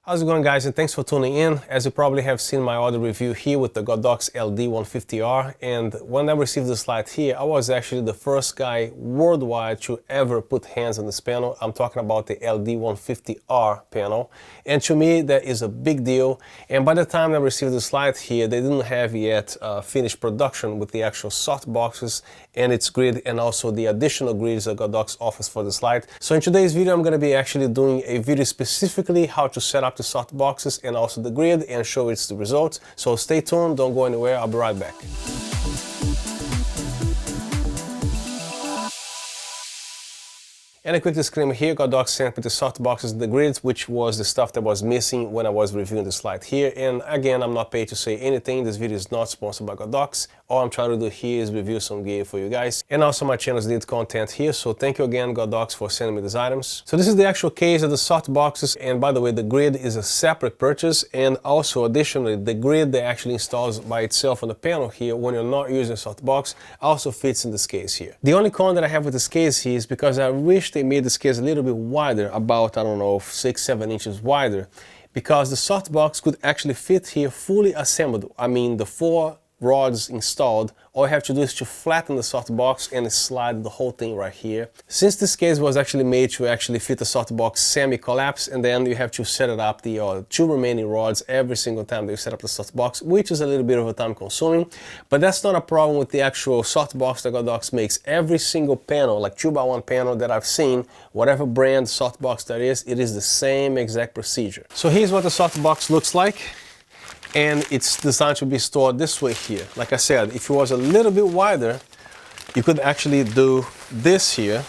How's it going, guys, and thanks for tuning in. As you probably have seen my other review here with the Godox LD-150R, and when I received this light here, I was actually the first guy worldwide to ever put hands on this panel. I'm talking about the LD-150R panel, and to me that is a big deal. And by the time I received this light here, they didn't have yet finished production with the actual soft boxes and its grid, and also the additional grids that Godox offers for this light. So in today's video, I'm going to be actually doing a video specifically how to set up the soft boxes and also the grid and show its the results. So stay tuned, don't go anywhere, I'll be right back. And a quick disclaimer here, Godox sent me the soft boxes and the grids, which was the stuff that was missing when I was reviewing this light here. And again, I'm not paid to say anything. This video is not sponsored by Godox. All I'm trying to do here is review some gear for you guys. And also my channels need content here, so thank you again, Godox, for sending me these items. So this is the actual case of the soft boxes, and by the way, the grid is a separate purchase, and also additionally, the grid that actually installs by itself on the panel here when you're not using a soft box also fits in this case here. The only con that I have with this case here is because I wish they made this case a little bit wider, about, I don't know, 6-7 inches wider, because the soft box could actually fit here fully assembled. I mean, the 4 rods installed. All you have to do is to flatten the soft box and slide the whole thing right here. Since this case was actually made to actually fit the soft box semi-collapse, and then you have to set it up the 2 remaining rods every single time that you set up the soft box, which is a little bit of a time consuming, but that's not a problem with the actual soft box that Godox makes. Every single panel, like 2x1 panel that I've seen, whatever brand soft box that is, it is the same exact procedure. So here's what the soft box looks like. And it's designed to be stored this way here. Like I said, if it was a little bit wider, you could actually do this here,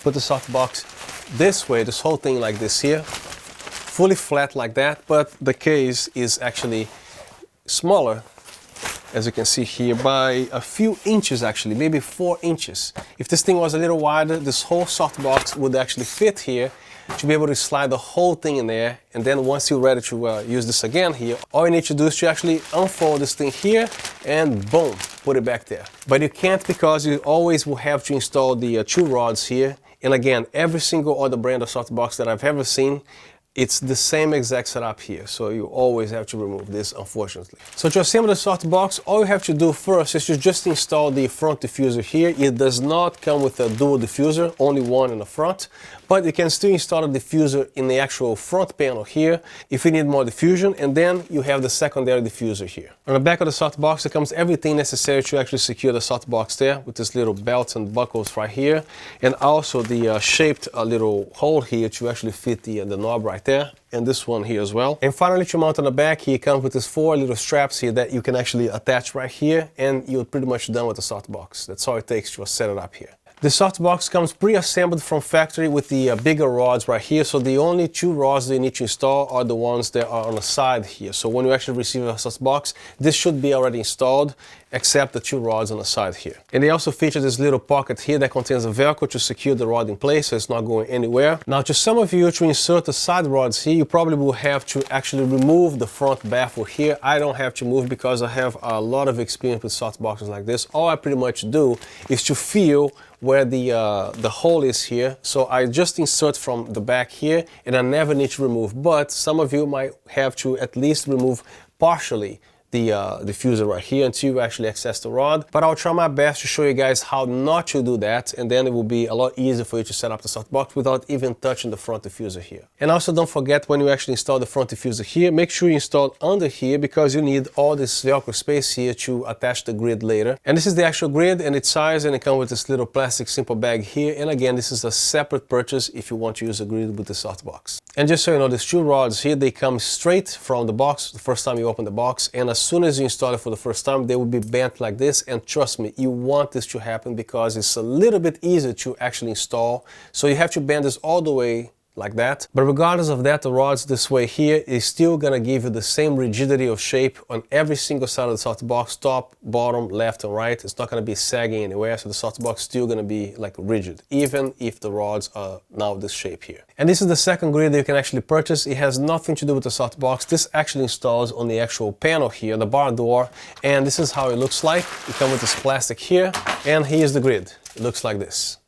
put the soft box this way, this whole thing like this here, fully flat like that, but the case is actually smaller, as you can see here, by a few inches actually, maybe 4 inches. If this thing was a little wider, this whole soft box would actually fit here, to be able to slide the whole thing in there, and then once you're ready to use this again here, all you need to do is to actually unfold this thing here and boom, put it back there. But you can't, because you always will have to install the 2 rods here, and again, every single other brand of soft box that I've ever seen, it's the same exact setup here, so you always have to remove this, unfortunately. So to assemble the soft box, all you have to do first is to just install the front diffuser here. It does not come with a dual diffuser, only one in the front, but you can still install the diffuser in the actual front panel here if you need more diffusion, and then you have the secondary diffuser here. On the back of the soft box, there comes everything necessary to actually secure the soft box there, with this little belts and buckles right here, and also the shaped little hole here to actually fit the knob right there, and this one here as well. And finally, to mount on the back, here comes with these 4 little straps here that you can actually attach right here, and you're pretty much done with the soft box. That's all it takes to set it up here. The soft box comes pre-assembled from factory with the bigger rods right here, so the only 2 rods that you need to install are the ones that are on the side here. So when you actually receive a soft box, this should be already installed, except the 2 rods on the side here. And they also feature this little pocket here that contains a Velcro to secure the rod in place so it's not going anywhere. Now, to some of you, to insert the side rods here, you probably will have to actually remove the front baffle here. I don't have to move because I have a lot of experience with soft boxes like this. All I pretty much do is to feel where the hole is here, so I just insert from the back here, and I never need to remove. But some of you might have to at least remove partially the diffuser right here until you actually access the rod. But I'll try my best to show you guys how not to do that, and then it will be a lot easier for you to set up the soft box without even touching the front diffuser here. And also, don't forget, when you actually install the front diffuser here, make sure you install under here, because you need all this Velcro space here to attach the grid later. And this is the actual grid and its size, and it comes with this little plastic simple bag here. And again, this is a separate purchase if you want to use a grid with the soft box. And just so you know, these 2 rods here, they come straight from the box the first time you open the box, and as soon as you install it for the first time, they will be bent like this. And trust me, you want this to happen because it's a little bit easier to actually install. So you have to bend this all the way like that. But regardless of that, the rods this way here is still gonna give you the same rigidity of shape on every single side of the soft box, top, bottom, left and right. It's not gonna be sagging anywhere, so the soft box is still gonna be like rigid, even if the rods are now this shape here. And this is the second grid that you can actually purchase. It has nothing to do with the soft box. This actually installs on the actual panel here, the bar door, and this is how it looks like. You come with this plastic here, and here's the grid. It looks like this.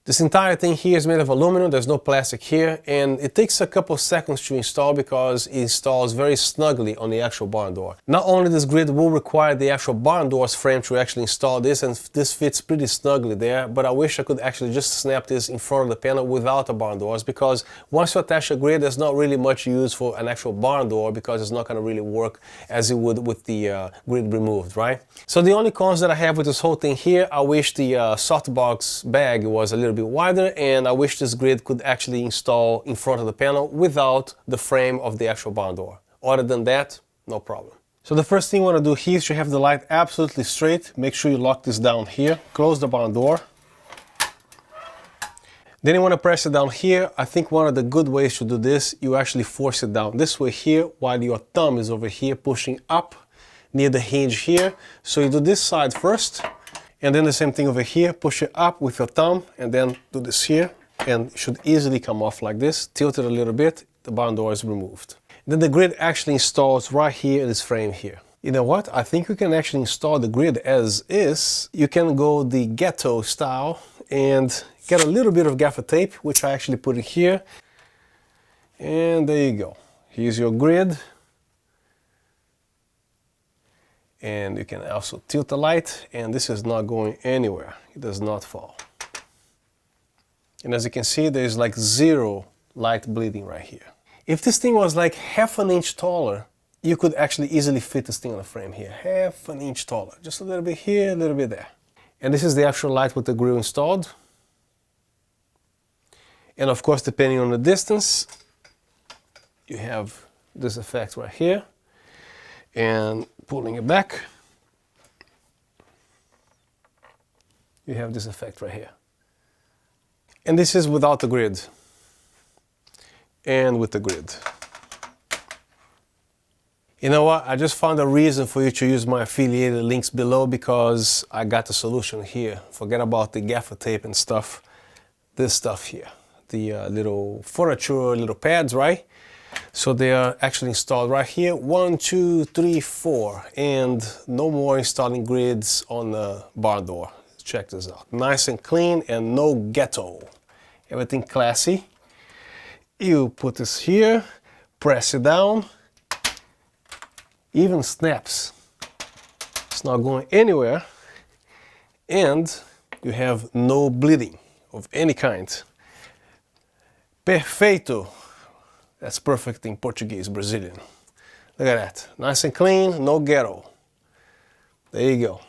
This entire thing here is made of aluminum, there's no plastic here, and it takes a couple seconds to install because it installs very snugly on the actual barn door. Not only this grid will require the actual barn door's frame to actually install this, and this fits pretty snugly there, but I wish I could actually just snap this in front of the panel without the barn doors, because once you attach a grid, there's not really much use for an actual barn door because it's not going to really work as it would with the grid removed, right? So the only cons that I have with this whole thing here, I wish the softbox bag was a little bit wider, and I wish this grid could actually install in front of the panel without the frame of the actual barn door. Other than that, no problem. So the first thing you want to do here is to have the light absolutely straight. Make sure you lock this down here. Close the barn door. Then you want to press it down here. I think one of the good ways to do this, you actually force it down this way here while your thumb is over here pushing up near the hinge here. So you do this side first, and then the same thing over here, push it up with your thumb, and then do this here, and it should easily come off like this. Tilt it a little bit, the barn door is removed. Then the grid actually installs right here in this frame here. You know what? I think you can actually install the grid as is. You can go the ghetto style and get a little bit of gaffer tape, which I actually put in here. And there you go. Here's your grid. And you can also tilt the light, and this is not going anywhere. It does not fall. And as you can see, there's like zero light bleeding right here. If this thing was like half an inch taller, you could actually easily fit this thing on the frame here. Half an inch taller. Just a little bit here, a little bit there. And this is the actual light with the grill installed. And of course, depending on the distance, you have this effect right here. And pulling it back, you have this effect right here. And this is without the grid. And with the grid. You know what? I just found a reason for you to use my affiliated links below, because I got the solution here. Forget about the gaffer tape and stuff. This stuff here. The little furniture, little pads, right? So they are actually installed right here. 1, 2, 3, 4. And no more installing grids on the barn door. Check this out. Nice and clean and no ghetto. Everything classy. You put this here, press it down. Even snaps. It's not going anywhere. And you have no bleeding of any kind. Perfeito. That's perfect in Portuguese, Brazilian. Look at that. Nice and clean, no ghetto. There you go.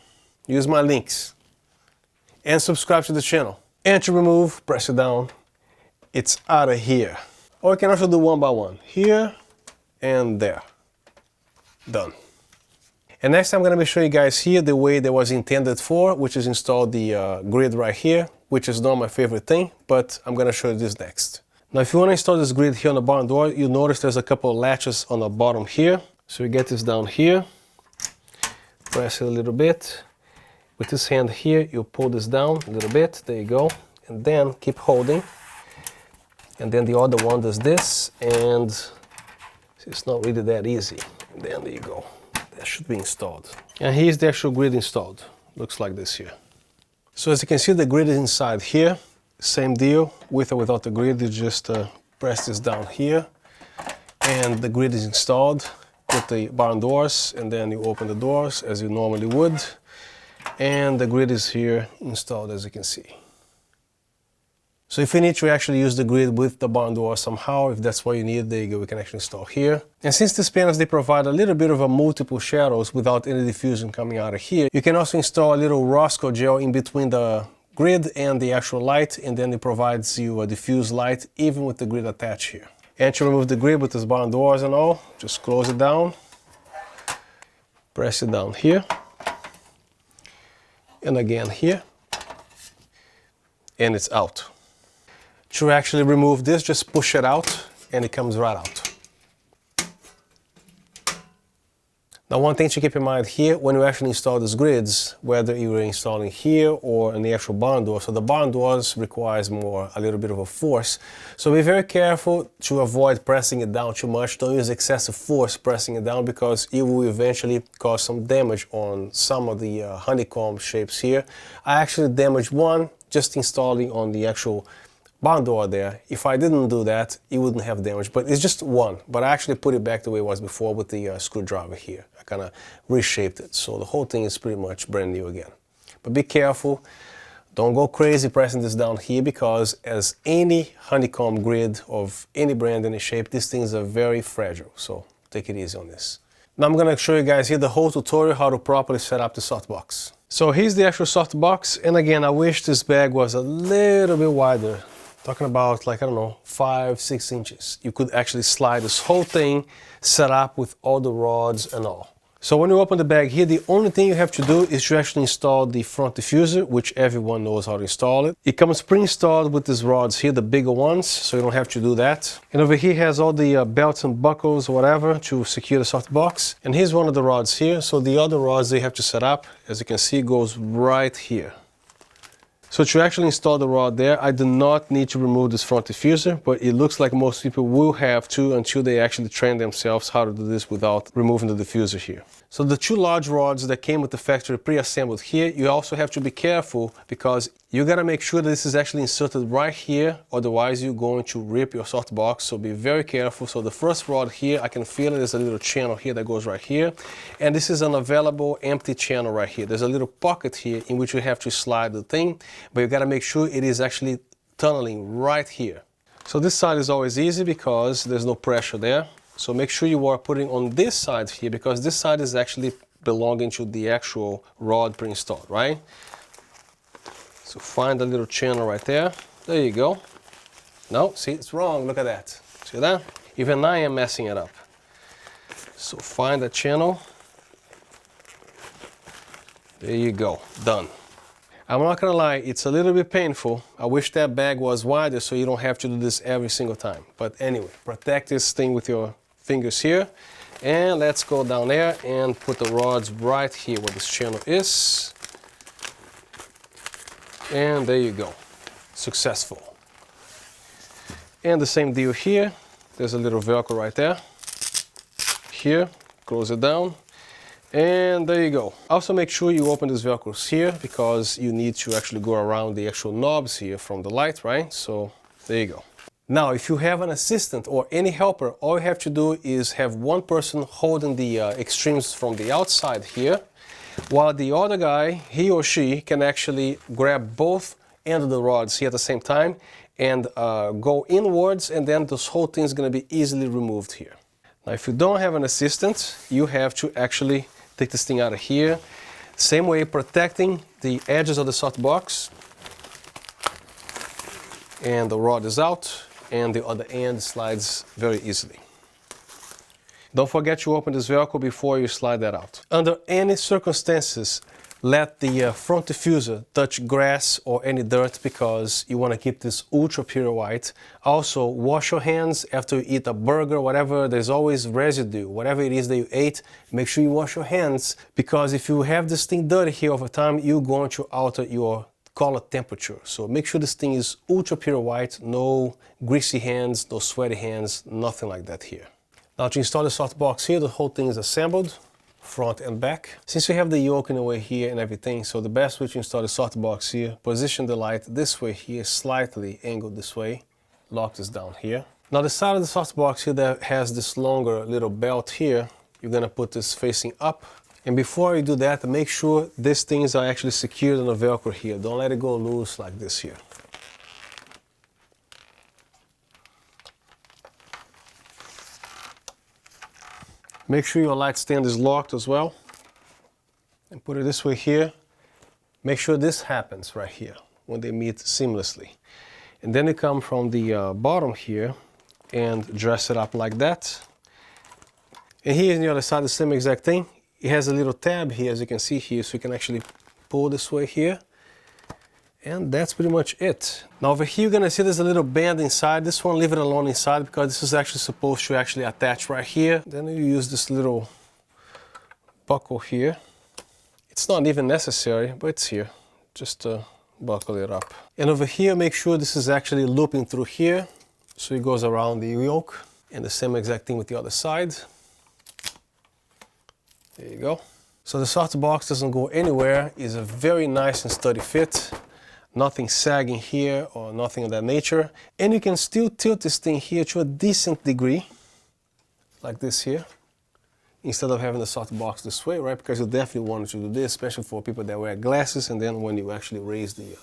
Use my links. And subscribe to the channel. And to remove, press it down. It's out of here. Or you can also do one by one. Here and there. Done. And next I'm going to be showing you guys here the way that was intended for, which is install the grid right here, which is not my favorite thing, but I'm going to show you this next. Now if you want to install this grid here on the barn door, you'll notice there's a couple of latches on the bottom here. So you get this down here, press it a little bit. With this hand here, you pull this down a little bit, there you go. And then keep holding. And then the other one does this, and it's not really that easy. And then there you go. That should be installed. And here's the actual grid installed. Looks like this here. So as you can see, the grid is inside here. Same deal, with or without the grid, you just press this down here. And the grid is installed with the barn doors, and then you open the doors as you normally would. And the grid is here installed, as you can see. So if you need to actually use the grid with the barn door somehow, if that's what you need, there you go, we can actually install here. And since these panels, they provide a little bit of a multiple shadows without any diffusion coming out of here, you can also install a little Rosco gel in between the grid and the actual light, and then it provides you a diffuse light even with the grid attached here. And to remove the grid with these barn doors and all, just close it down, press it down here, and again here, and it's out. To actually remove this, just push it out and it comes right out. Now, one thing to keep in mind here, when you actually install these grids, whether you're installing here or in the actual barn door, so the barn doors requires a little bit of a force. So be very careful to avoid pressing it down too much. Don't use excessive force pressing it down, because it will eventually cause some damage on some of the honeycomb shapes here. I actually damaged one just installing on the actual barn door there. If I didn't do that, it wouldn't have damage, but it's just one. But I actually put it back the way it was before with the screwdriver here. I kind of reshaped it, so the whole thing is pretty much brand new again. But be careful, don't go crazy pressing this down here, because as any honeycomb grid of any brand, any shape, these things are very fragile, so take it easy on this. Now I'm going to show you guys here the whole tutorial how to properly set up the softbox. So here's the actual softbox, and again, I wish this bag was a little bit wider. Talking about, like, I don't know, 5-6 inches. You could actually slide this whole thing set up with all the rods and all. So when you open the bag here, the only thing you have to do is to actually install the front diffuser, which everyone knows how to install it. It comes pre-installed with these rods here, the bigger ones, so you don't have to do that. And over here has all the belts and buckles, whatever, to secure the softbox. And here's one of the rods here. So the other rods they have to set up, as you can see, goes right here. So to actually install the rod there, I do not need to remove this front diffuser, but it looks like most people will have to until they actually train themselves how to do this without removing the diffuser here. So the two large rods that came with the factory pre-assembled here, you also have to be careful, because you gotta make sure that this is actually inserted right here, otherwise you're going to rip your softbox, so be very careful. So the first rod here, I can feel it, there's a little channel here that goes right here, and this is an available empty channel right here. There's a little pocket here in which you have to slide the thing, but you gotta make sure it is actually tunneling right here. So this side is always easy because there's no pressure there. So make sure you are putting on this side here, because this side is actually belonging to the actual rod pre-installed, right? So find a little channel right there. There you go. No, see, it's wrong. Look at that. See that? Even I am messing it up. So find a channel. There you go. Done. I'm not gonna lie, it's a little bit painful. I wish that bag was wider so you don't have to do this every single time. But anyway, protect this thing with your fingers here. And let's go down there and put the rods right here where this channel is. And there you go. Successful. And the same deal here. There's a little Velcro right there. Here, close it down. And there you go. Also make sure you open these Velcros here, because you need to actually go around the actual knobs here from the light, right? So there you go. Now, if you have an assistant or any helper, all you have to do is have one person holding the extremes from the outside here, while the other guy, he or she, can actually grab both ends of the rods here at the same time and go inwards, and then this whole thing is going to be easily removed here. Now, if you don't have an assistant, you have to actually take this thing out of here. Same way, protecting the edges of the softbox. And the rod is out, and the other end slides very easily. Don't forget to open this Velcro before you slide that out. Under any circumstances, let the front diffuser touch grass or any dirt, because you want to keep this ultra pure white. Also, wash your hands after you eat a burger, whatever. There's always residue, whatever it is that you ate. Make sure you wash your hands, because if you have this thing dirty here over time, you're going to alter your color temperature. So make sure this thing is ultra pure white, no greasy hands, no sweaty hands, nothing like that here. Now to install the softbox here, the whole thing is assembled, front and back. Since we have the yoke in the way here and everything, so the best way to install the softbox here, position the light this way here, slightly angled this way, lock this down here. Now the side of the softbox here that has this longer little belt here, you're gonna put this facing up. And before you do that, make sure these things are actually secured on the Velcro here. Don't let it go loose like this here. Make sure your light stand is locked as well. And put it this way here. Make sure this happens right here when they meet seamlessly. And then you come from the bottom here and dress it up like that. And here on the other side, the same exact thing. It has a little tab here, as you can see here, so you can actually pull this way here. And that's pretty much it. Now over here, you're gonna see there's a little band inside. This one, leave it alone inside, because this is actually supposed to actually attach right here. Then you use this little buckle here. It's not even necessary, but it's here. Just to buckle it up. And over here, make sure this is actually looping through here, so it goes around the yoke. And the same exact thing with the other side. There you go. So the softbox doesn't go anywhere. It's a very nice and sturdy fit. Nothing sagging here or nothing of that nature. And you can still tilt this thing here to a decent degree, like this here, instead of having the softbox this way, right? Because you definitely wanted to do this, especially for people that wear glasses, and then when you actually raise the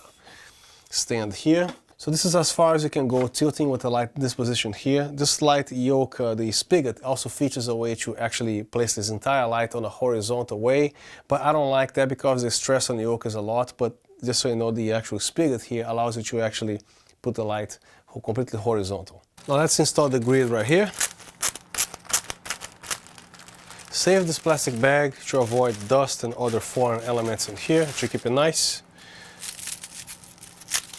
stand here. So this is as far as you can go tilting with the light in this position here. This light yoke, the spigot, also features a way to actually place this entire light on a horizontal way, but I don't like that because the stress on the yoke is a lot. But just so you know, the actual spigot here allows you to actually put the light completely horizontal. Now let's install the grid right here. Save this plastic bag to avoid dust and other foreign elements in here, to keep it nice.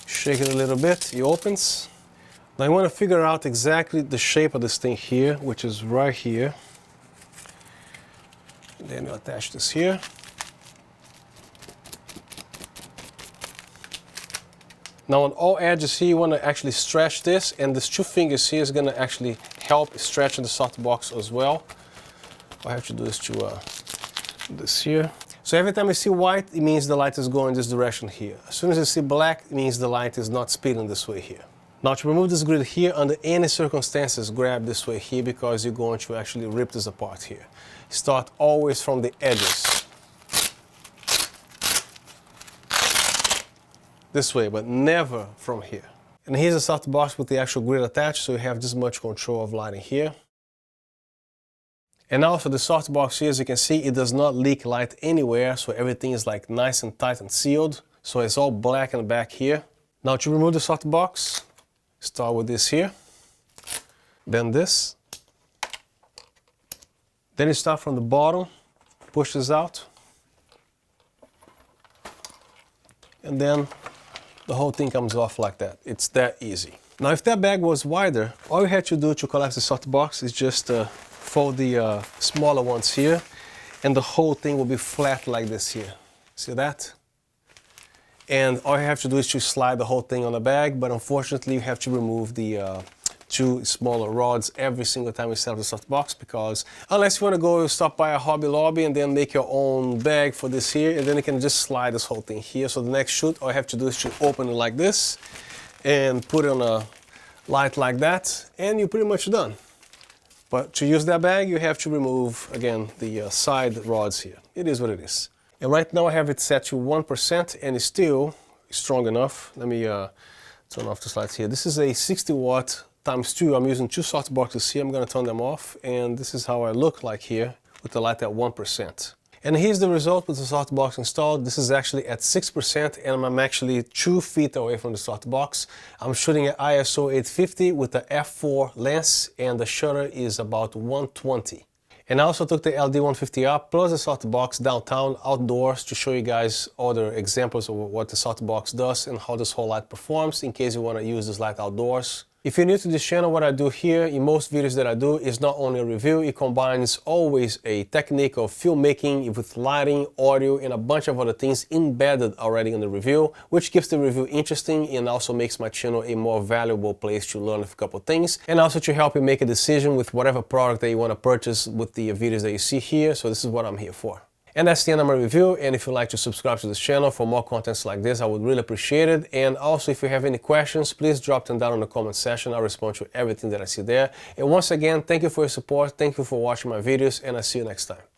Shake it a little bit, it opens. Now you want to figure out exactly the shape of this thing here, which is right here. And then you attach this here. Now on all edges here, you want to actually stretch this, and these two fingers here is going to actually help stretching the softbox as well. All I have to do is to do this here. So every time you see white, it means the light is going this direction here. As soon as you see black, it means the light is not spinning this way here. Now to remove this grid here, under any circumstances, grab this way here, because you're going to actually rip this apart here. Start always from the edges. This way, but never from here. And here's a softbox with the actual grid attached, so you have this much control of lighting here. And also the softbox here, as you can see, it does not leak light anywhere, so everything is like nice and tight and sealed. So it's all black in the back here. Now to remove the softbox, start with this here, bend this. Then you start from the bottom, push this out. And then the whole thing comes off like that. It's that easy. Now if that bag was wider, all you had to do to collapse the softbox is just fold the smaller ones here, and the whole thing will be flat like this here. See that? And all you have to do is to slide the whole thing on the bag, but unfortunately you have to remove the two smaller rods every single time you set up the softbox, because unless you want to go stop by a Hobby Lobby and then make your own bag for this here, and then you can just slide this whole thing here. So the next shoot, all you have to do is to open it like this and put it on a light like that, and you're pretty much done. But to use that bag, you have to remove, again, the side rods here. It is what it is. And right now I have it set to 1%, and it's still strong enough. Let me turn off the lights here. This is a 60 watt times 2. I'm using two softboxes here. I'm going to turn them off, and this is how I look like here with the light at 1%. And here's the result with the softbox installed. This is actually at 6%, and I'm actually 2 feet away from the softbox. I'm shooting at ISO 850 with the f4 lens, and the shutter is about 120. And I also took the LD-150R plus the softbox downtown outdoors to show you guys other examples of what the softbox does and how this whole light performs, in case you want to use this light outdoors. If you're new to this channel, what I do here in most videos that I do is not only a review, it combines always a technique of filmmaking with lighting, audio, and a bunch of other things embedded already in the review, which keeps the review interesting and also makes my channel a more valuable place to learn a couple of things, and also to help you make a decision with whatever product that you want to purchase with the videos that you see here. So this is what I'm here for. And that's the end of my review, and if you'd like to subscribe to this channel for more contents like this, I would really appreciate it. And also, if you have any questions, please drop them down in the comment section. I'll respond to everything that I see there. And once again, thank you for your support, thank you for watching my videos, and I'll see you next time.